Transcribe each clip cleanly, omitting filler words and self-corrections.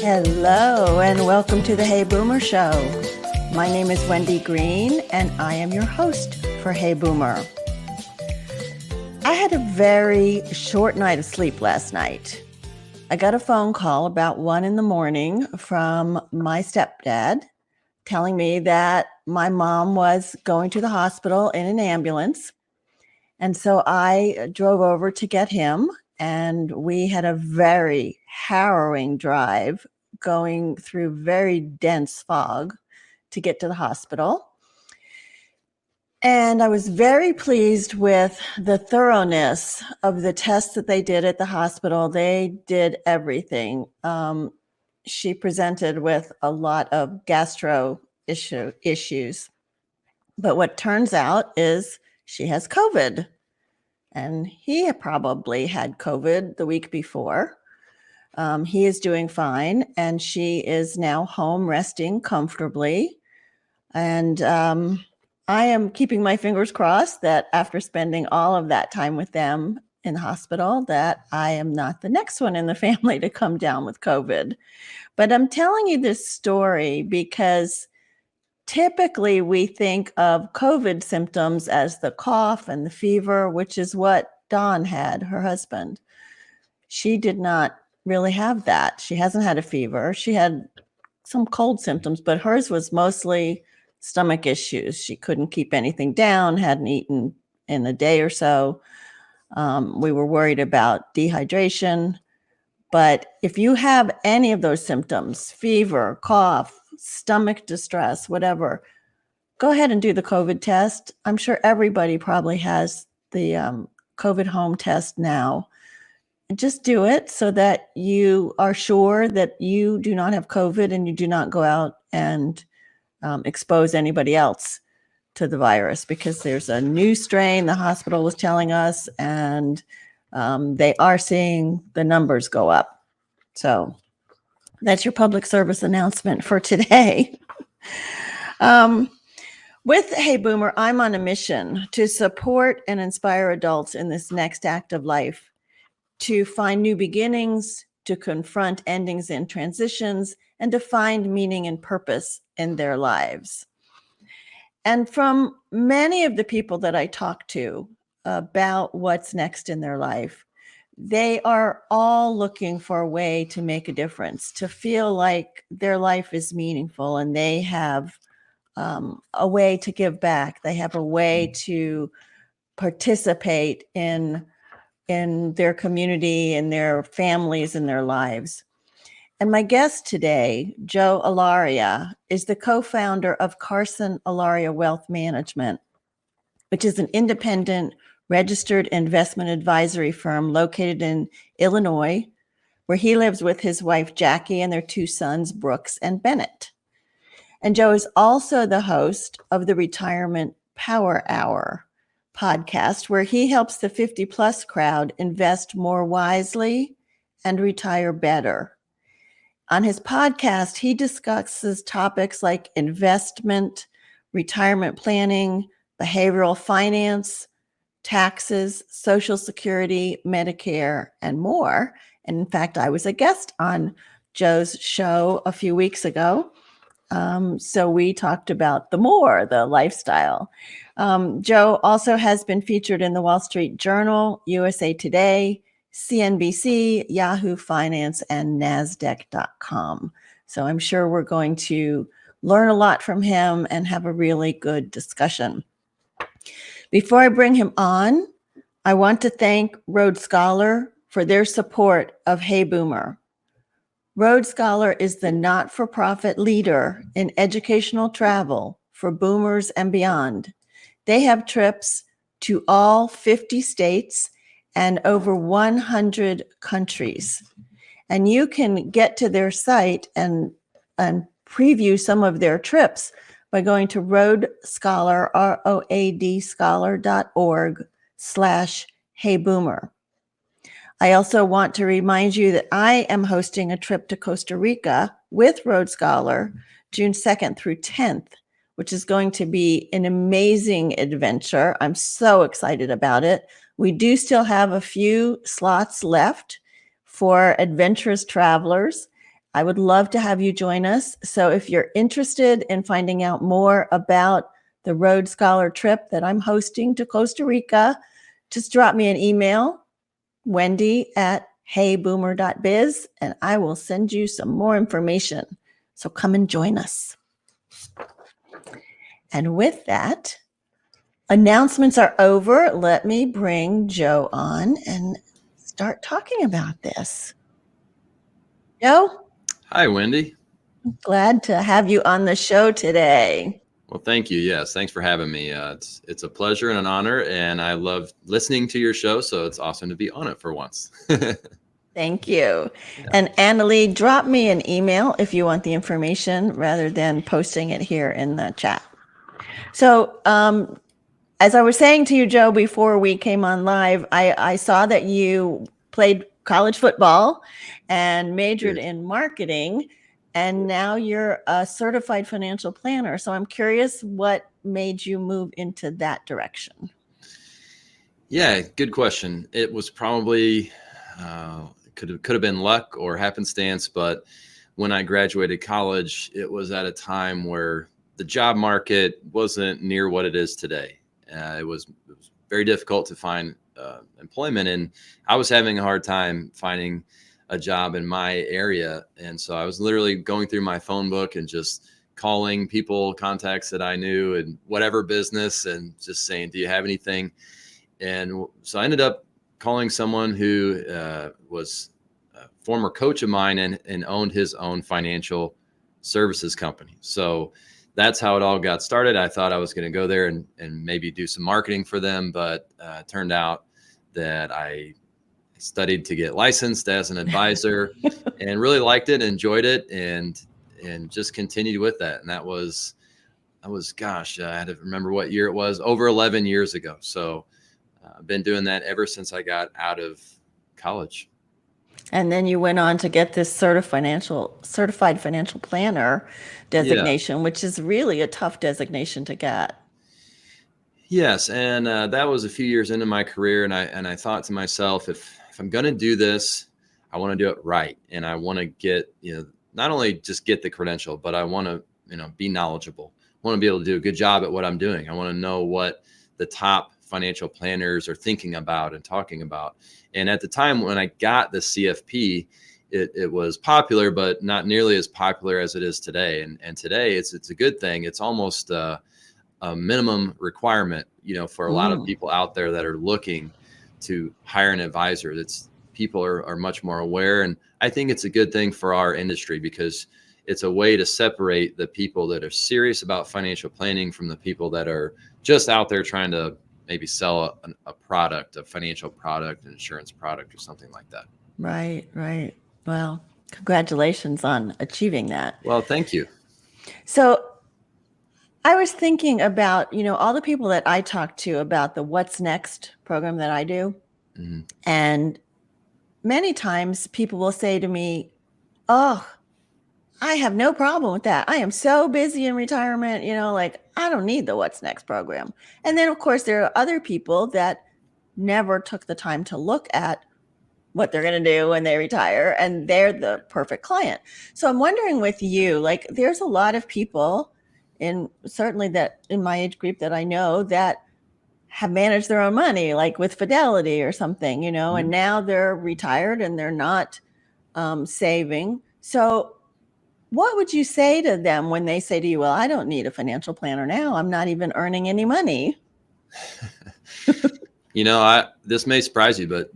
Hello and welcome to the Hey Boomer Show. My name is Wendy Green and I am your host for Hey Boomer. I had a very short night of sleep last night. I got a phone call about 1 a.m. from my stepdad telling me that my mom was going to the hospital in an ambulance. And so I drove over to get him, and we had a very harrowing drive going through very dense fog to get to the hospital. And I was very pleased with the thoroughness of the tests that they did at the hospital. They did everything. She presented with a lot of gastro issues. But what turns out is she has COVID. And he probably had COVID the week before. He is doing fine, and she is now home resting comfortably. And I am keeping my fingers crossed that after spending all of that time with them in the hospital, that I am not the next one in the family to come down with COVID. But I'm telling you this story because typically we think of COVID symptoms as the cough and the fever, which is what Dawn had, her husband. She did not really have that. She hasn't had a fever. She had some cold symptoms, but hers was mostly stomach issues. She couldn't keep anything down, hadn't eaten in a day or so. We were worried about dehydration. But if you have any of those symptoms, fever, cough, stomach distress, whatever, go ahead and do the COVID test. I'm sure everybody probably has the COVID home test now. And just do it so that you are sure that you do not have COVID and you do not go out and expose anybody else to the virus, because there's a new strain, the hospital was telling us, and they are seeing the numbers go up. So that's your public service announcement for today. With Hey Boomer, I'm on a mission to support and inspire adults in this next act of life, to find new beginnings, to confront endings and transitions, and to find meaning and purpose in their lives. And from many of the people that I talk to about what's next in their life, they are all looking for a way to make a difference, to feel like their life is meaningful and they have a way to give back. They have a way to participate in their community, in their families, in their lives. And my guest today, Joe Allaria, is the co-founder of Carson Allaria Wealth Management, which is an independent registered investment advisory firm located in Illinois, where he lives with his wife, Jackie, and their two sons, Brooks and Bennett. And Joe is also the host of the Retirement Power Hour podcast, where he helps the 50-plus crowd invest more wisely and retire better. On his podcast, he discusses topics like investment, retirement planning, behavioral finance, taxes, Social Security, Medicare, and more. And in fact, I was a guest on Joe's show a few weeks ago. So we talked about the lifestyle. Joe also has been featured in the Wall Street Journal, USA Today, CNBC, Yahoo Finance, and NASDAQ.com. So I'm sure we're going to learn a lot from him and have a really good discussion. Before I bring him on, I want to thank Rhodes Scholar for their support of Hey Boomer. Rhodes Scholar is the not-for-profit leader in educational travel for boomers and beyond. They have trips to all 50 states and over 100 countries. And you can get to their site and preview some of their trips by going to Rhodes Scholar, ROADscholar.org/HeyBoomer. I also want to remind you that I am hosting a trip to Costa Rica with Rhodes Scholar June 2nd through 10th, which is going to be an amazing adventure. I'm so excited about it. We do still have a few slots left for adventurous travelers. I would love to have you join us. So if you're interested in finding out more about the Rhodes Scholar trip that I'm hosting to Costa Rica, just drop me an email, wendy@heyboomer.biz, and I will send you some more information. So come and join us. And with that, announcements are over. Let me bring Joe on and start talking about this. Joe? Hi, Wendy. Glad to have you on the show today. Well, thank you. Yes, thanks for having me. It's a pleasure and an honor, and I love listening to your show, so it's awesome to be on it for once. Thank you. Yeah. And Annalie, drop me an email if you want the information rather than posting it here in the chat. So as I was saying to you, Joe, before we came on live, I saw that you played college football and majored in marketing, and now you're a certified financial planner. So I'm curious what made you move into that direction? Yeah, good question. It was probably could have been luck or happenstance, but when I graduated college, it was at a time where the job market wasn't near what it is today. It was very difficult to find employment, and I was having a hard time finding a job in my area. And so I was literally going through my phone book and just calling people, contacts that I knew and whatever business, and just saying, do you have anything? And so I ended up calling someone who was a former coach of mine and owned his own financial services company. So that's how it all got started. I thought I was going to go there and maybe do some marketing for them, but it turned out that I studied to get licensed as an advisor and really liked it, enjoyed it, and just continued with that. And that was gosh, I had to remember what year it was, over 11 years ago. So I've been doing that ever since I got out of college. And then you went on to get this certified financial planner designation, which is really a tough designation to get. Yes, and that was a few years into my career, and I thought to myself, if I'm going to do this, I want to do it right, and I want to get, not only just get the credential, but I want to, be knowledgeable. I want to be able to do a good job at what I'm doing. I want to know what the top financial planners are thinking about and talking about. And at the time when I got the CFP, it was popular, but not nearly as popular as it is today. And today it's a good thing. It's almost a minimum requirement, for a lot of people out there that are looking to hire an advisor. It's people are much more aware. And I think it's a good thing for our industry because it's a way to separate the people that are serious about financial planning from the people that are just out there trying to maybe sell a product, a financial product, an insurance product, or something like that. Right. Well, congratulations on achieving that. Well, thank you. So I was thinking about, all the people that I talk to about the What's Next program that I do. Mm-hmm. And many times people will say to me, oh, I have no problem with that. I am so busy in retirement, I don't need the What's Next program. And then, of course, there are other people that never took the time to look at what they're going to do when they retire, and they're the perfect client. So I'm wondering with you, there's a lot of people certainly that in my age group that I know that have managed their own money, like with Fidelity or something, mm-hmm. and now they're retired and they're not saving. So what would you say to them when they say to you, well, I don't need a financial planner now. I'm not even earning any money. This may surprise you, but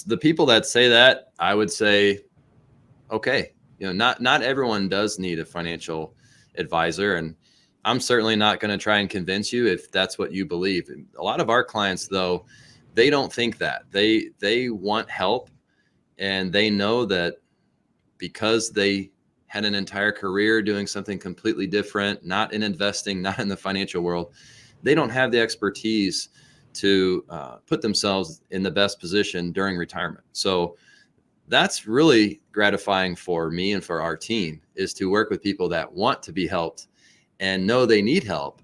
the people that say that, I would say, okay, not everyone does need a financial advisor. And I'm certainly not going to try and convince you if that's what you believe. A lot of our clients, though, they don't think that. They want help, and they know that because they had an entire career doing something completely different, not in investing, not in the financial world, they don't have the expertise to put themselves in the best position during retirement. So that's really gratifying for me and for our team, is to work with people that want to be helped and know they need help,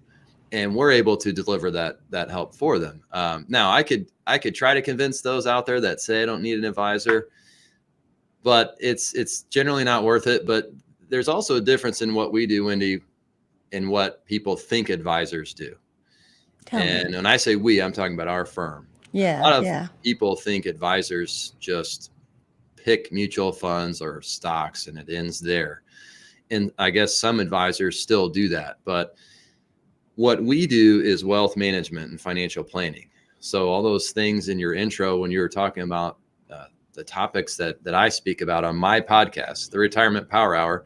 and we're able to deliver that help for them. Now, I could try to convince those out there that say I don't need an advisor. but it's generally not worth it. But there's also a difference in what we do, Wendy, and what people think advisors do. Tell me. And when I say we, I'm talking about our firm. A Yeah, lot of yeah. people think advisors just pick mutual funds or stocks and it ends there. And I guess some advisors still do that. But what we do is wealth management and financial planning. So all those things in your intro, when you were talking about the topics that I speak about on my podcast, the Retirement Power Hour,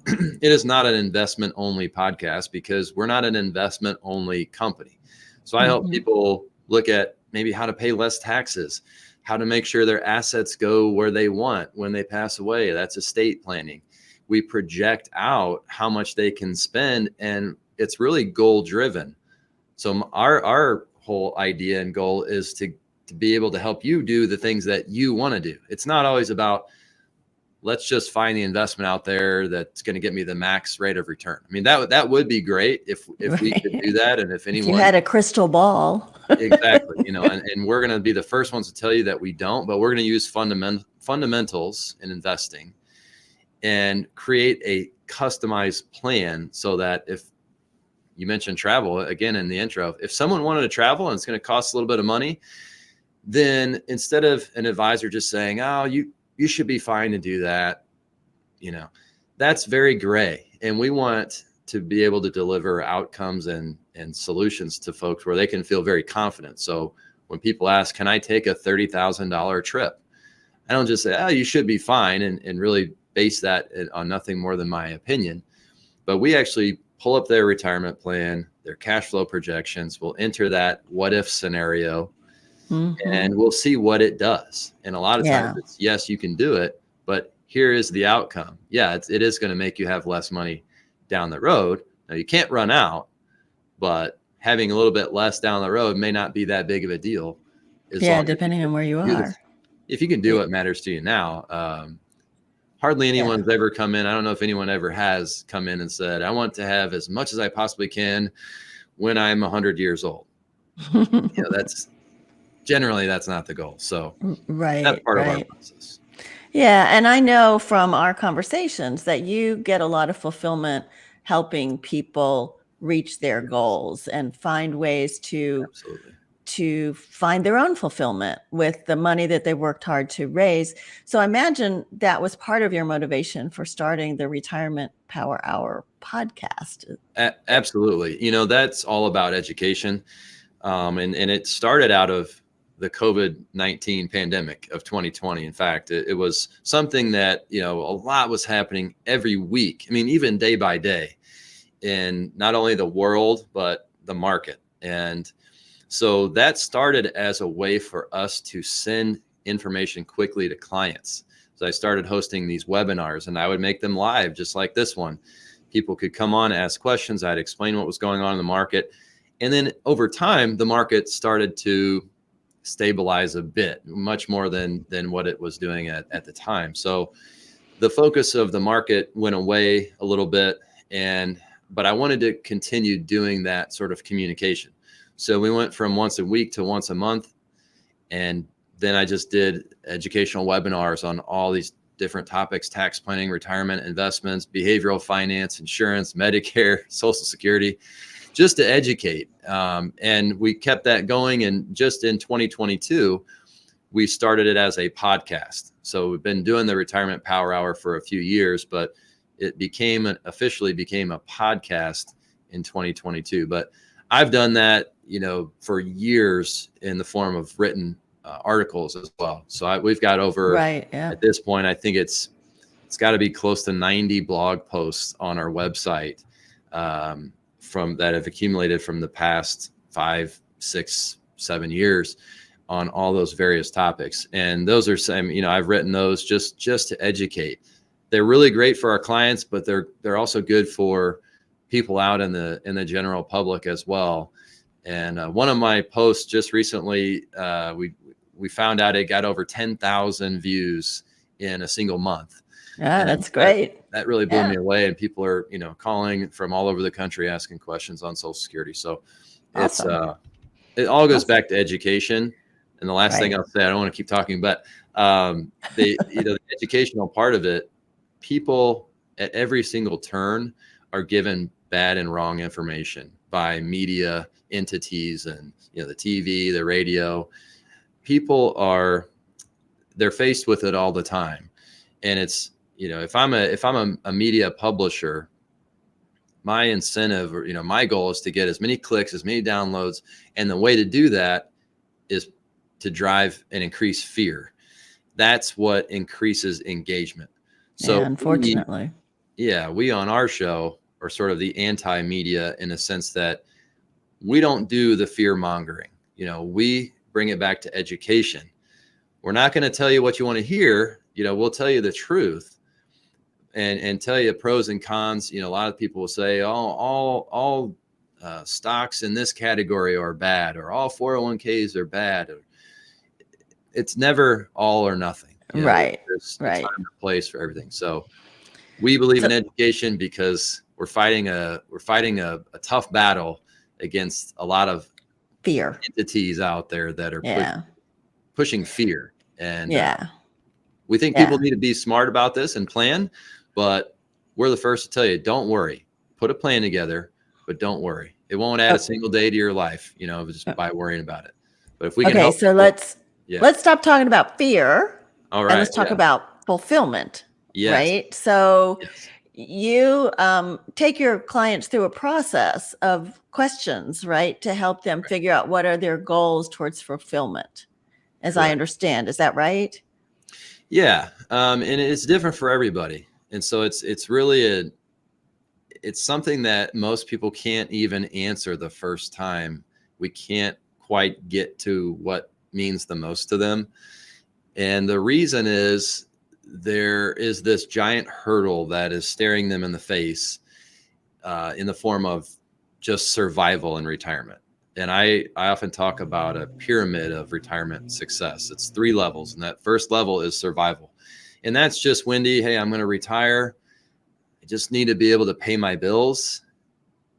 it is not an investment only podcast because we're not an investment only company. So I help people look at maybe how to pay less taxes, how to make sure their assets go where they want when they pass away. That's estate planning. We project out how much they can spend, and it's really goal driven. So our whole idea and goal is to be able to help you do the things that you want to do. It's not always about, let's just find the investment out there that's going to get me the max rate of return. I mean, that would be great if we could do that. And if anyone you had a crystal ball. exactly, and we're going to be the first ones to tell you that we don't, but we're going to use fundamentals in investing and create a customized plan so that if you mentioned travel again in the intro, if someone wanted to travel and it's going to cost a little bit of money, then instead of an advisor just saying, oh, you should be fine to do that, that's very gray. And we want to be able to deliver outcomes and solutions to folks where they can feel very confident. So when people ask, can I take a $30,000 trip? I don't just say, oh, you should be fine and really base that on nothing more than my opinion. But we actually pull up their retirement plan, their cash flow projections. We'll enter that what if scenario and we'll see what it does. And a lot of times it's, yes, you can do it, but here is the outcome. Yeah, it is going to make you have less money down the road. Now you can't run out, but having a little bit less down the road may not be that big of a deal. Depending on where you are. If you can do what matters to you now. Hardly anyone's ever come in. I don't know if anyone ever has come in and said, I want to have as much as I possibly can when I'm 100 years old. That's generally not the goal. So that's part of our process. Yeah. And I know from our conversations that you get a lot of fulfillment helping people reach their goals and find ways to find their own fulfillment with the money that they worked hard to raise. So I imagine that was part of your motivation for starting the Retirement Power Hour podcast. Absolutely. That's all about education. And it started out of the COVID-19 pandemic of 2020. In fact, it was something that, a lot was happening every week. I mean, even day by day in not only the world, but the market. And so that started as a way for us to send information quickly to clients. So I started hosting these webinars and I would make them live, just like this one. People could come on, ask questions. I'd explain what was going on in the market. And then over time, the market started to stabilize a bit, much more than what it was doing at the time. So the focus of the market went away a little bit, but I wanted to continue doing that sort of communication. So we went from once a week to once a month. And then I just did educational webinars on all these different topics: tax planning, retirement, investments, behavioral finance, insurance, Medicare, Social Security, just to educate. And we kept that going. And just in 2022, we started it as a podcast. So we've been doing the Retirement Power Hour for a few years, but it officially became a podcast in 2022. But I've done that, for years in the form of written articles as well. So we've got over, at this point, I think it's got to be close to 90 blog posts on our website from that have accumulated from the past 5, 6, 7 years on all those various topics. And those are I've written those just to educate. They're really great for our clients, but they're also good for people out in the general public as well. And one of my posts just recently, we found out it got over 10,000 views in a single month. Yeah, that's great. That really blew me away. And people are, calling from all over the country asking questions on Social Security. So awesome. It all goes back to education. And the last thing I'll say, I don't want to keep talking, but The educational part of it, people at every single turn are given bad and wrong information by media entities and, the TV, the radio. People they're faced with it all the time. And it's, if I'm a media publisher, my incentive or, my goal is to get as many clicks, as many downloads. And the way to do that is to drive and increase fear. That's what increases engagement. So yeah, unfortunately. we on our show are sort of the anti-media in a sense that we don't do the fear mongering. We bring it back to education. We're not going to tell you what you want to hear. We'll tell you the truth and tell you pros and cons. A lot of people will say, all stocks in this category are bad, or all 401ks are bad. It's never all or nothing. Right. There's a Right. time and place for everything. So we believe in education because we're fighting a tough battle against a lot of Fear. entities out there that are pushing fear. And we think people need to be smart about this and plan, but we're the first to tell you, don't worry, put a plan together, but don't worry. It won't add a single day to your life, just by worrying about it. But if we can help so people, let's stop talking about fear. All right. And let's talk about fulfillment. Yes. Right. So you take your clients through a process of questions, right, to help them figure out what are their goals towards fulfillment, as I understand. Is that right? Yeah. And it's different for everybody. And so it's really it's something that most people can't even answer the first time. We can't quite get to what means the most to them. And the reason is there is this giant hurdle that is staring them in the face in the form of just survival in retirement. And I often talk about a pyramid of retirement success. It's 3 levels. And that first level is survival. And that's just, Wendy, hey, I'm going to retire. I just need to be able to pay my bills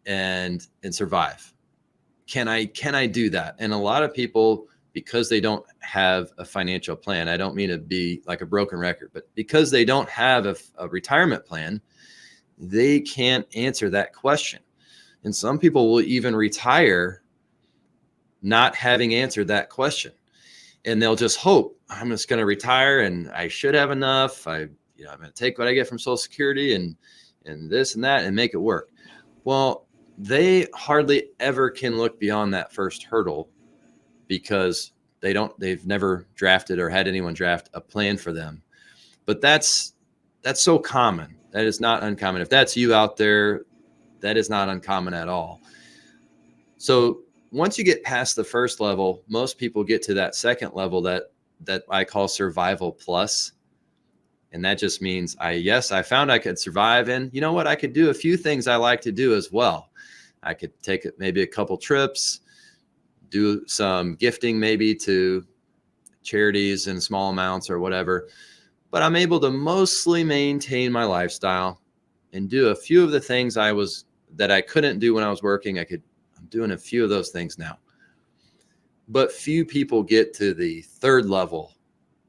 and survive. Can I do that? And a lot of people, because they don't have a financial plan, I don't mean to be like a broken record, but because they don't have a retirement plan, they can't answer that question. And some people will even retire not having answered that question. And they'll just hope, I'm just going to retire and I should have enough. I'm going to take what I get from Social Security and this and that and make it work. Well, they hardly ever can look beyond that first hurdle because they've never drafted or had anyone draft a plan for them. But that's so common. That is not uncommon. If that's you out there, that is not uncommon at all. So once you get past the first level, most people get to that second level that I call survival plus. And that just means I found I could survive. And you know what? I could do a few things I like to do as well. I could take maybe a couple trips, do some gifting maybe to charities in small amounts or whatever. But I'm able to mostly maintain my lifestyle and do a few of the things that I couldn't do when I was working. I'm doing a few of those things now. But few people get to the third level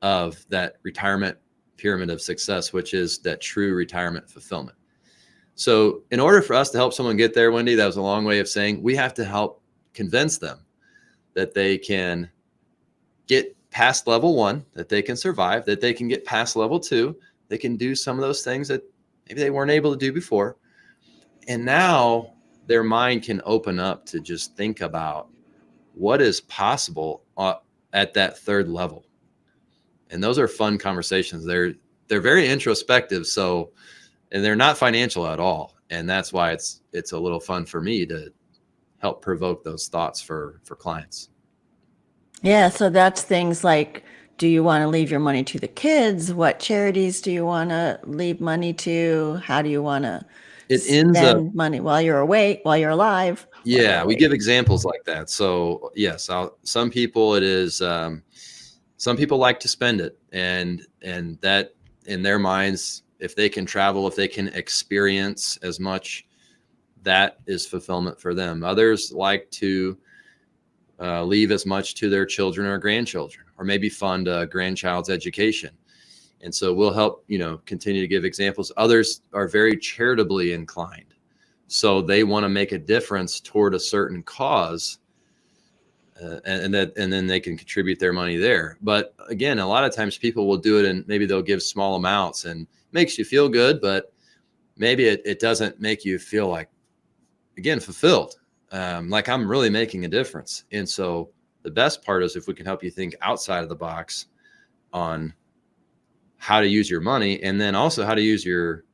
of that retirement pyramid of success, which is that true retirement fulfillment. So in order for us to help someone get there, Wendy, that was a long way of saying we have to help convince them that they can get past level 1, that they can survive, that they can get past level 2, they can do some of those things that maybe they weren't able to do before. And now their mind can open up to just think about what is possible at that third level. And those are fun conversations. They're very introspective. So, and they're not financial at all. And that's why it's a little fun for me to help provoke those thoughts for clients. Yeah. So that's things like, do you want to leave your money to the kids? What charities do you want to leave money to? How do you want to spend money while you're awake, while you're alive? Yeah, we give examples like that. So yes, some people some people like to spend it, and that in their minds, if they can travel, if they can experience as much, that is fulfillment for them. Others like to leave as much to their children or grandchildren, or maybe fund a grandchild's education. And so we'll help, continue to give examples. Others are very charitably inclined. So they want to make a difference toward a certain cause, and then they can contribute their money there. But again, a lot of times people will do it and maybe they'll give small amounts, and it makes you feel good, but maybe it doesn't make you feel like, again, fulfilled. Like I'm really making a difference. And so the best part is if we can help you think outside of the box on how to use your money, and then also how to use your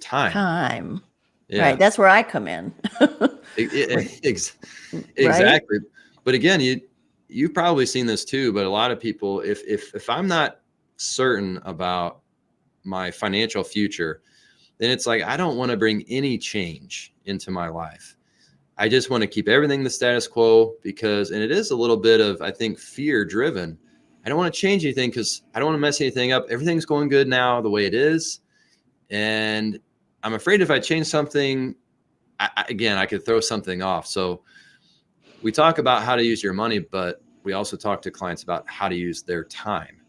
time. Yeah. Right. That's where I come in. Exactly. Right? But again, you've probably seen this too, but a lot of people, if I'm not certain about my financial future, then it's like, I don't want to bring any change into my life. I just want to keep everything the status quo and it is a little bit of, I think, fear driven. I don't want to change anything because I don't want to mess anything up. Everything's going good now the way it is. And I'm afraid if I change something, I could throw something off. So we talk about how to use your money, but we also talk to clients about how to use their time.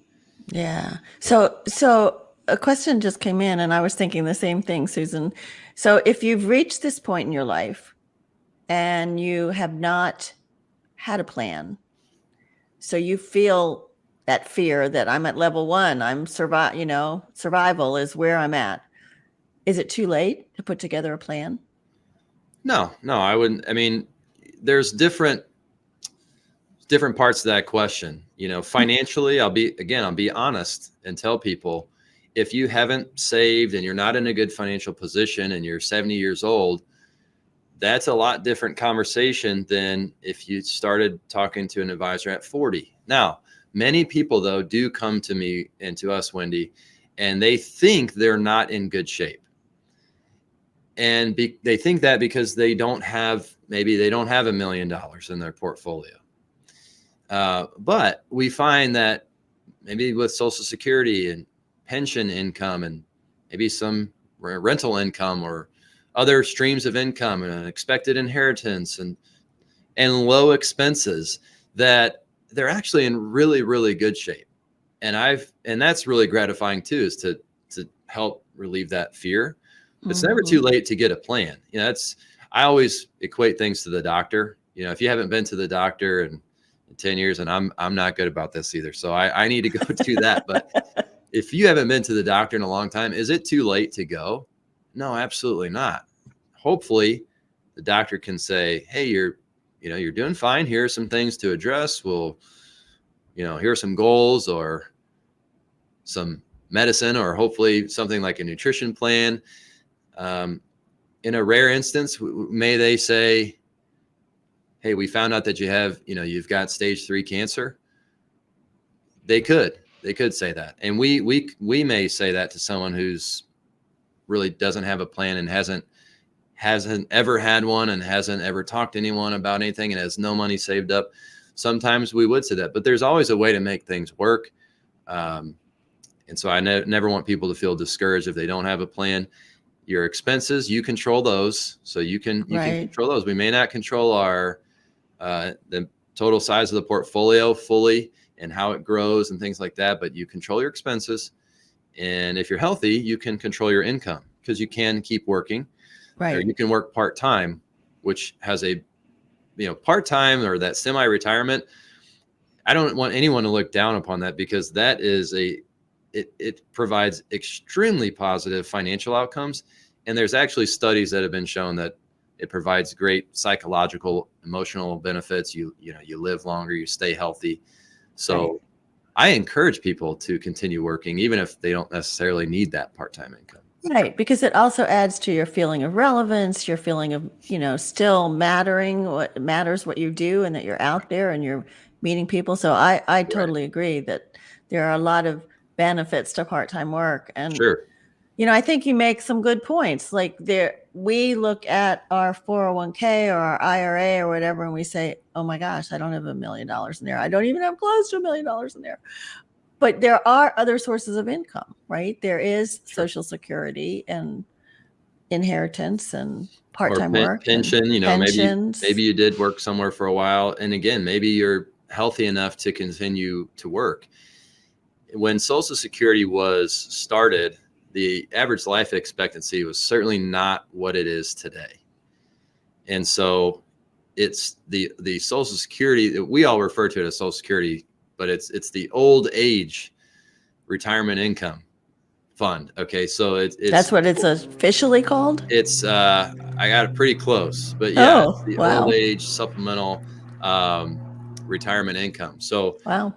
Yeah. So a question just came in, and I was thinking the same thing, Susan. So if you've reached this point in your life and you have not had a plan, so you feel that fear that I'm at level 1, I'm survival is where I'm at. Is it too late to put together a plan? No, I wouldn't. I mean, there's different parts to that question. Financially, I'll be honest and tell people, if you haven't saved and you're not in a good financial position and you're 70 years old, that's a lot different conversation than if you started talking to an advisor at 40. Now, many people though do come to me and to us, Wendy, and they think they're not in good shape. And they think that because they don't have $1 million in their portfolio. But we find that maybe with Social Security and pension income and maybe some rental income or other streams of income and an expected inheritance and low expenses, that they're actually in really, really good shape. And that's really gratifying too, is to help relieve that fear. It's never too late to get a plan. I always equate things to the doctor. If you haven't been to the doctor in 10 years, and I'm not good about this either, so I need to go do that. But if you haven't been to the doctor in a long time, is it too late to go? No, absolutely not. Hopefully the doctor can say, hey, you're doing fine. Here are some things to address. Here are some goals or some medicine, or hopefully something like a nutrition plan. In a rare instance, may they say, hey, we found out that you've got stage 3 cancer. They could say that. And we may say that to someone who's really doesn't have a plan and hasn't ever had one and hasn't ever talked to anyone about anything and has no money saved up. Sometimes we would say that, but there's always a way to make things work. And so I never want people to feel discouraged if they don't have a plan. Your expenses, you control those. So you can control those. We may not control the total size of the portfolio fully and how it grows and things like that, but you control your expenses. And if you're healthy, you can control your income because you can keep working. Right. Or you can work part-time, which has part-time or that semi-retirement. I don't want anyone to look down upon that, because that is it provides extremely positive financial outcomes. And there's actually studies that have been shown that it provides great psychological, emotional benefits. You live longer, you stay healthy. So right. I encourage people to continue working, even if they don't necessarily need that part-time income. Right, because it also adds to your feeling of relevance, your feeling of, still mattering, what matters, what you do, and that you're out there and you're meeting people. So I totally agree that there are a lot of benefits to part-time work. And, sure. I think you make some good points. Like we look at our 401k or our IRA or whatever, and we say, oh my gosh, I don't have $1 million in there. I don't even have close to $1 million in there. But there are other sources of income, right? There is Social Security, and inheritance and or part-time work and pension, pensions. maybe you did work somewhere for a while. And again, maybe you're healthy enough to continue to work. When Social Security was started, the average life expectancy was certainly not what it is today. And so it's the Social Security, we all refer to it as Social Security, but it's the old age retirement income fund. Okay. So it's That's what it's officially called? I got it pretty close, but yeah, it's Oh, the wow. old age supplemental retirement income. So Wow.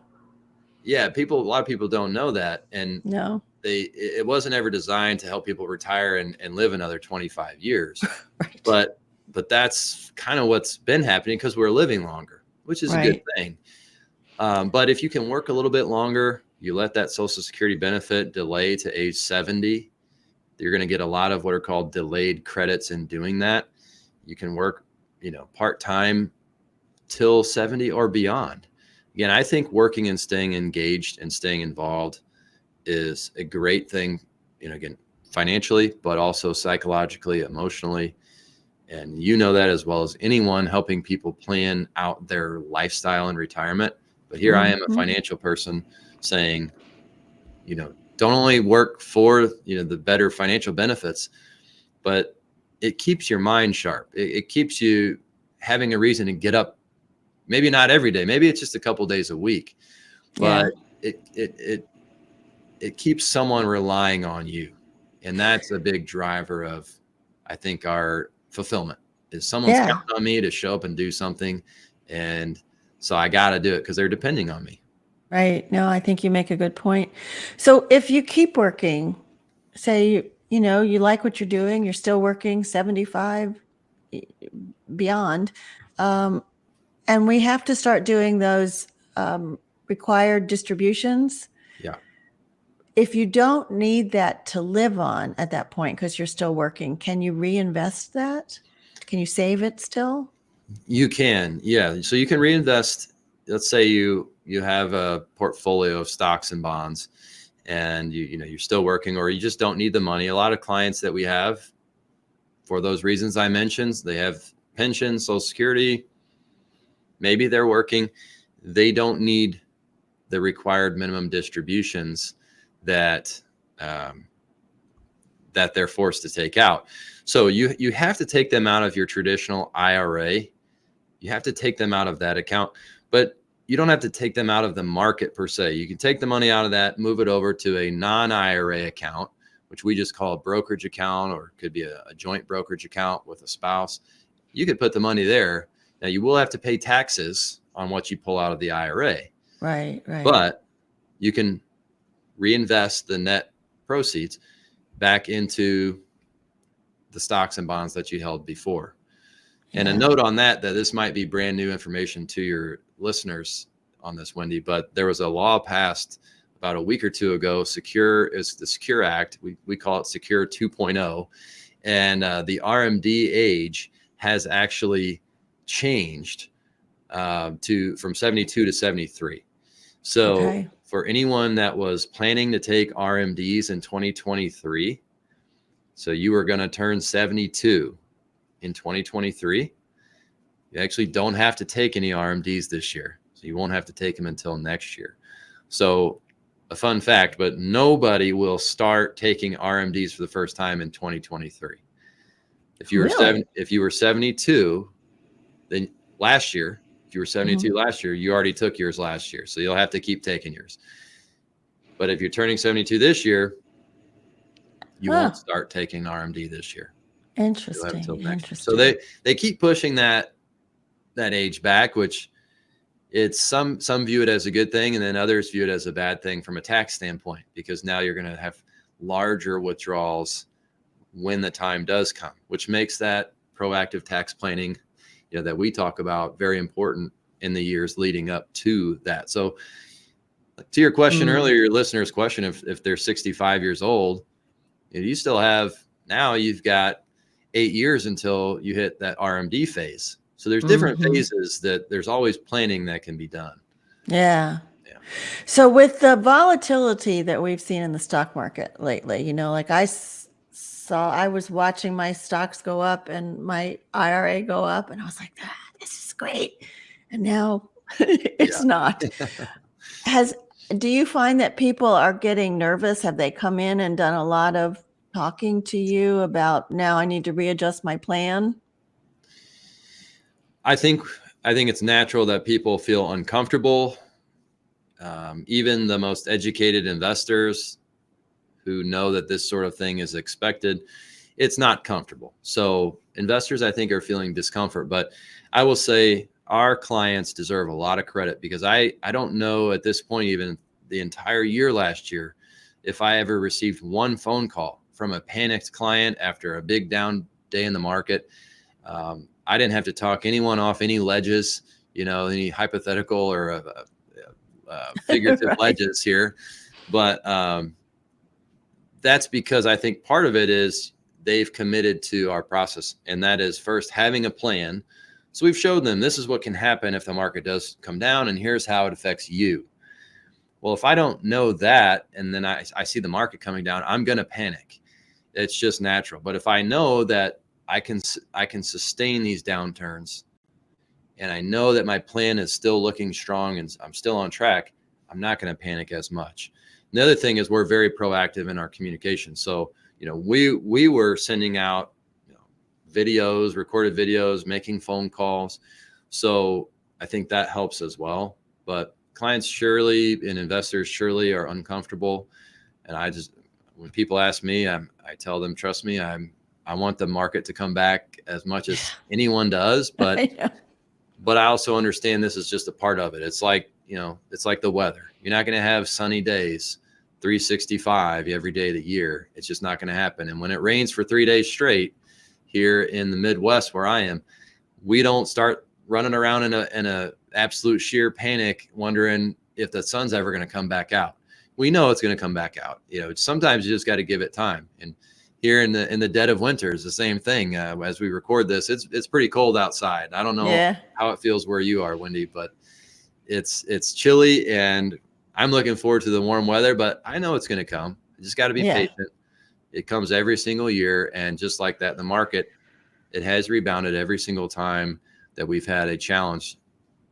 yeah, a lot of people don't know that. And No. it wasn't ever designed to help people retire and live another 25 years. Right. But that's kind of what's been happening because we're living longer, which is a good thing. But if you can work a little bit longer, you let that Social Security benefit delay to age 70, you're going to get a lot of what are called delayed credits in doing that. You can work, part-time till 70 or beyond. Again, I think working and staying engaged and staying involved is a great thing, again, financially, but also psychologically, emotionally. And you know that as well as anyone, helping people plan out their lifestyle in retirement. But here I am, a financial person, saying, don't only work for, the better financial benefits, but it keeps your mind sharp. It keeps you having a reason to get up. Maybe not every day. Maybe it's just a couple days a week, but it keeps someone relying on you. And that's a big driver of, I think, our fulfillment is someone's counting on me to show up and do something. And so I got to do it because they're depending on me. Right. No, I think you make a good point. So if you keep working, say, you like what you're doing, you're still working 75 beyond, and we have to start doing those required distributions. Yeah. If you don't need that to live on at that point because you're still working, can you reinvest that? Can you save it still? You can. Yeah. So you can reinvest. Let's say you have a portfolio of stocks and bonds, and you're still working, or you just don't need the money. A lot of clients that we have, for those reasons I mentioned, they have pension, Social Security, maybe they're working, they don't need the required minimum distributions that they're forced to take out. So you have to take them out of your traditional IRA. You have to take them out of that account, but you don't have to take them out of the market per se. You can take the money out of that, move it over to a non-IRA account, which we just call a brokerage account, or it could be a joint brokerage account with a spouse. You could put the money there. Now you will have to pay taxes on what you pull out of the IRA. Right. But you can reinvest the net proceeds back into the stocks and bonds that you held before. And a note on that this might be brand new information to your listeners on this, Wendy, but there was a law passed about a week or two ago. Secure is the Secure Act. We call it Secure 2.0. And the RMD age has actually changed from 72 to 73. So for anyone that was planning to take RMDs in 2023, so you were going to turn 72 in 2023, you actually don't have to take any RMDs this year. So you won't have to take them until next year. So a fun fact, but nobody will start taking RMDs for the first time in 2023. If you were 72, then last year, if you were 72 last year, you already took yours last year. So you'll have to keep taking yours. But if you're turning 72 this year, you won't start taking RMD this year. Interesting. So they keep pushing that age back, which it's some view it as a good thing, and then others view it as a bad thing from a tax standpoint, because now you're going to have larger withdrawals when the time does come, which makes that proactive tax planning, that we talk about, very important in the years leading up to that. So to your question earlier, your listener's question, if they're 65 years old, you still have, now you've got 8 years until you hit that RMD phase. So there's different phases that there's always planning that can be done. Yeah. So with the volatility that we've seen in the stock market lately, like I saw, I was watching my stocks go up and my IRA go up, and I was like, this is great. And now it's not. Do you find that people are getting nervous? Have they come in and done a lot of talking to you about, now I need to readjust my plan? I think it's natural that people feel uncomfortable. Even the most educated investors who know that this sort of thing is expected, it's not comfortable. So investors, I think, are feeling discomfort. But I will say our clients deserve a lot of credit, because I don't know at this point, even the entire year last year, if I ever received one phone call from a panicked client after a big down day in the market. I didn't have to talk anyone off any ledges, any hypothetical or figurative Right. ledges here. But that's because I think part of it is they've committed to our process. And that is, first, having a plan. So we've showed them this is what can happen if the market does come down, and here's how it affects you. Well, if I don't know that, and then I see the market coming down, I'm going to panic. It's just natural. But if I know that I can sustain these downturns, and I know that my plan is still looking strong and I'm still on track, I'm not going to panic as much. And the other thing is, we're very proactive in our communication. So, we were sending out videos, recorded videos, making phone calls. So I think that helps as well. But clients surely and investors surely are uncomfortable. And when people ask me, I tell them, trust me, I want the market to come back as much as anyone does, but I also understand this is just a part of it. It's like, it's like the weather. You're not going to have sunny days, 365 every day of the year. It's just not going to happen. And when it rains for 3 days straight here in the Midwest where I am, we don't start running around in a absolute sheer panic, wondering if the sun's ever going to come back out. We know it's going to come back out. Sometimes you just got to give it time. And here in the dead of winter is the same thing. As we record this, it's pretty cold outside. I don't know how it feels where you are, Wendy, but it's chilly, and I'm looking forward to the warm weather, but I know it's going to come. You just got to be patient. It comes every single year. And just like that, the market, it has rebounded every single time that we've had a challenge,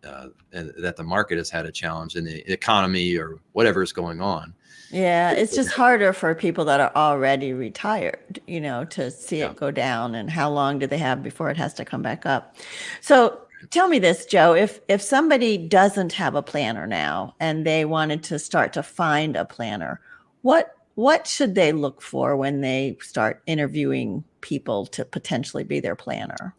and that the market has had a challenge in the economy or whatever is going on. Yeah, it's just harder for people that are already retired, to see it go down, and how long do they have before it has to come back up. So tell me this, Joe, if somebody doesn't have a planner now and they wanted to start to find a planner, what should they look for when they start interviewing people to potentially be their planner?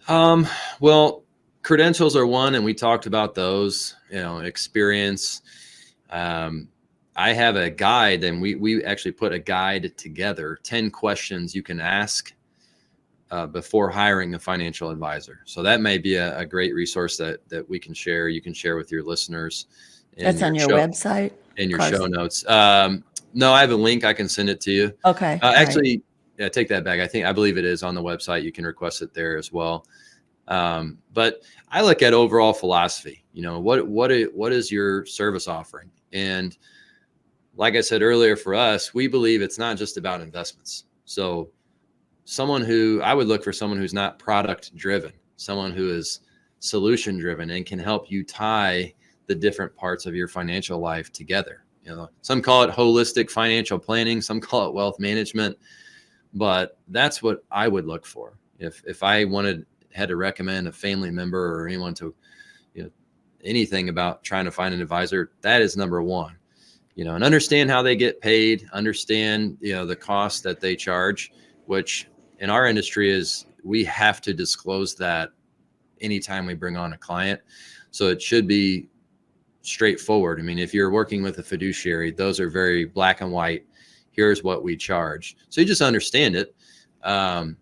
Well, credentials are one, and we talked about those, experience. I have a guide, and we actually put a guide together, 10 questions you can ask before hiring a financial advisor. So that may be a great resource that we can share. You can share with your listeners. That's on your website? In your show notes. No, I have a link. I can send it to you. Okay. Actually, yeah, take that back. I believe it is on the website. You can request it there as well. But I look at overall philosophy. What is your service offering? And like I said earlier, for us, we believe it's not just about investments. So I would look for someone who's not product driven, someone who is solution driven and can help you tie the different parts of your financial life together. Some call it holistic financial planning, some call it wealth management, but that's what I would look for. If I had to recommend a family member or anyone to, anything about trying to find an advisor, that is number one. And understand how they get paid, understand, the cost that they charge, which in our industry is we have to disclose that anytime we bring on a client. So it should be straightforward. I mean, if you're working with a fiduciary, those are very black and white. Here's what we charge. So you just understand it, and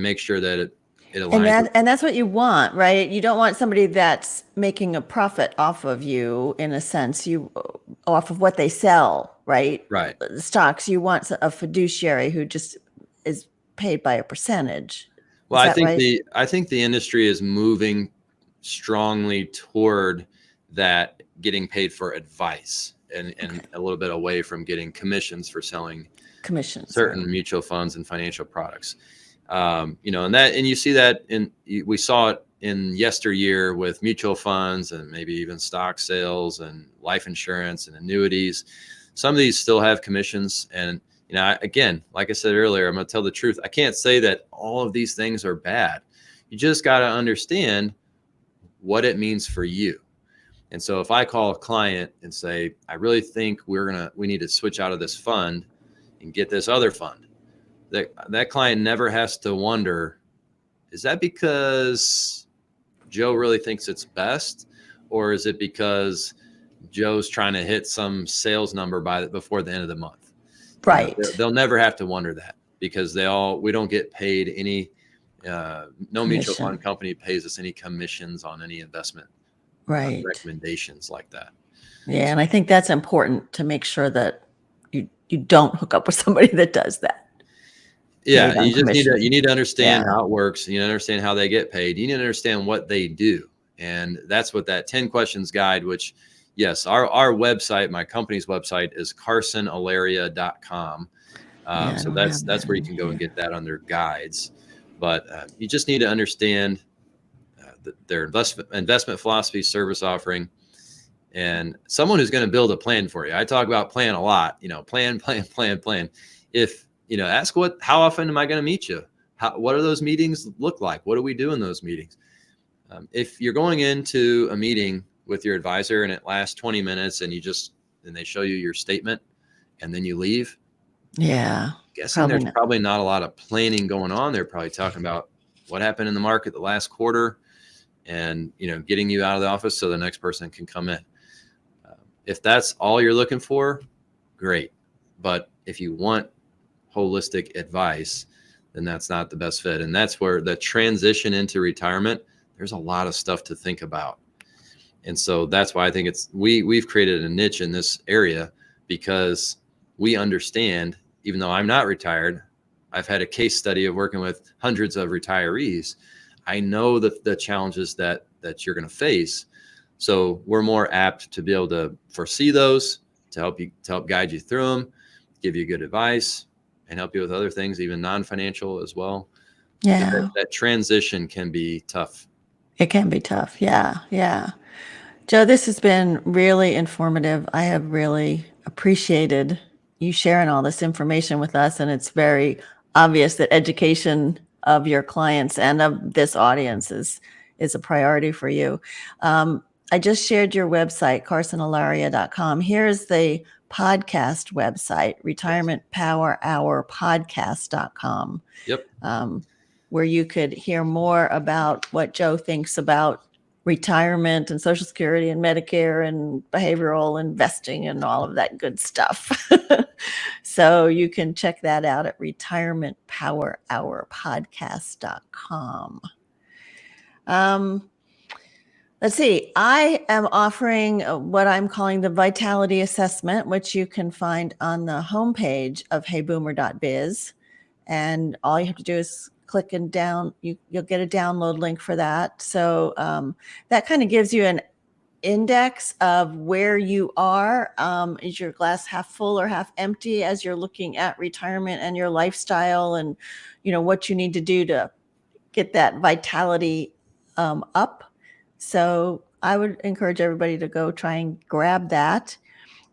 make sure that it aligns. And that's what you want, right? You don't want somebody that's making a profit off of you, in a sense, off of what they sell, right? Right. Stocks. You want a fiduciary who just is paid by a percentage. Well, I think the industry is moving strongly toward that, getting paid for advice, and a little bit away from getting commissions for selling commissions. certain mutual funds and financial products. And you see that we saw it in yesteryear with mutual funds and maybe even stock sales and life insurance and annuities. Some of these still have commissions. And, again, like I said earlier, I'm going to tell the truth. I can't say that all of these things are bad. You just got to understand what it means for you. And so if I call a client and say, I really think we need to switch out of this fund and get this other fund, that client never has to wonder, is that because Joe really thinks it's best? Or is it because Joe's trying to hit some sales number before the end of the month? Right. They'll never have to wonder that, because we don't get paid any, no mutual fund company pays us any commissions on any investment recommendations like that. Yeah. And I think that's important to make sure that you don't hook up with somebody that does that. Yeah, you need to understand how it works. You need to understand how they get paid. You need to understand what they do. And that's what that 10 questions guide, which, yes, our website, my company's website is carsonallaria.com. So that's where you can go and get that under guides. But you just need to understand their investment philosophy, service offering, and someone who's going to build a plan for you. I talk about plan a lot, plan. If, ask how often am I going to meet you? What do those meetings look like? What do we do in those meetings? If you're going into a meeting with your advisor and it lasts 20 minutes and they show you your statement and then you leave. Yeah. Guessing there's probably not a lot of planning going on. They're probably talking about what happened in the market the last quarter and, getting you out of the office so the next person can come in. If that's all you're looking for, great. But if you want holistic advice, then that's not the best fit. And that's where the transition into retirement, there's a lot of stuff to think about. And so that's why I think we've created a niche in this area, because we understand, even though I'm not retired, I've had a case study of working with hundreds of retirees. I know the challenges that you're going to face. So we're more apt to be able to foresee those, to help guide you through them, give you good advice, and help you with other things, even non-financial as well. Yeah. That transition can be tough. It can be tough. Yeah. Yeah. Joe, this has been really informative. I have really appreciated you sharing all this information with us. And it's very obvious that education of your clients and of this audience is a priority for you. I just shared your website, carsonallaria.com. Here's the podcast website, retirementpowerhourpodcast.com. Yep. Where you could hear more about what Joe thinks about retirement and Social Security and Medicare and behavioral investing and all of that good stuff. So you can check that out at retirementpowerhourpodcast.com. Let's see. I am offering what I'm calling the Vitality Assessment, which you can find on the homepage of heyboomer.biz. And all you have to do is click and you'll get a download link for that. So that kind of gives you an index of where you are. Is your glass half full or half empty as you're looking at retirement and your lifestyle, and what you need to do to get that vitality up. So I would encourage everybody to go try and grab that,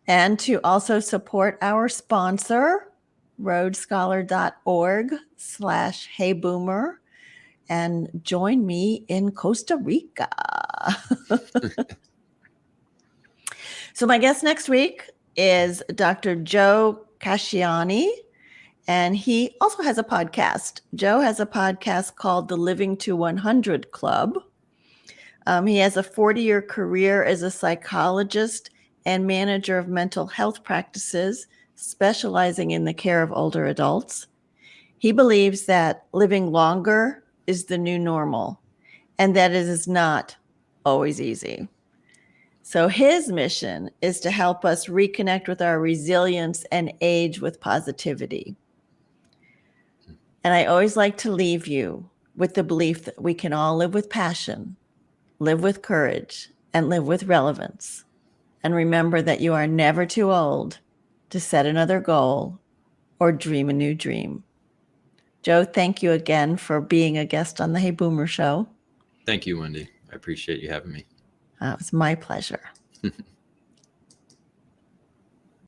and to also support our sponsor, roadscholar.org/heyboomer, and join me in Costa Rica. So my guest next week is Dr. Joe Casciani, and he also has a podcast. Joe has a podcast called the Living to 100 Club. He has a 40-year career as a psychologist and manager of mental health practices, specializing in the care of older adults. He believes that living longer is the new normal, and that it is not always easy. So his mission is to help us reconnect with our resilience and age with positivity. And I always like to leave you with the belief that we can all live with passion, live with courage, and live with relevance. And remember that you are never too old to set another goal or dream a new dream. Joe, thank you again for being a guest on the Hey Boomer Show. Thank you, Wendy. I appreciate you having me. It was my pleasure.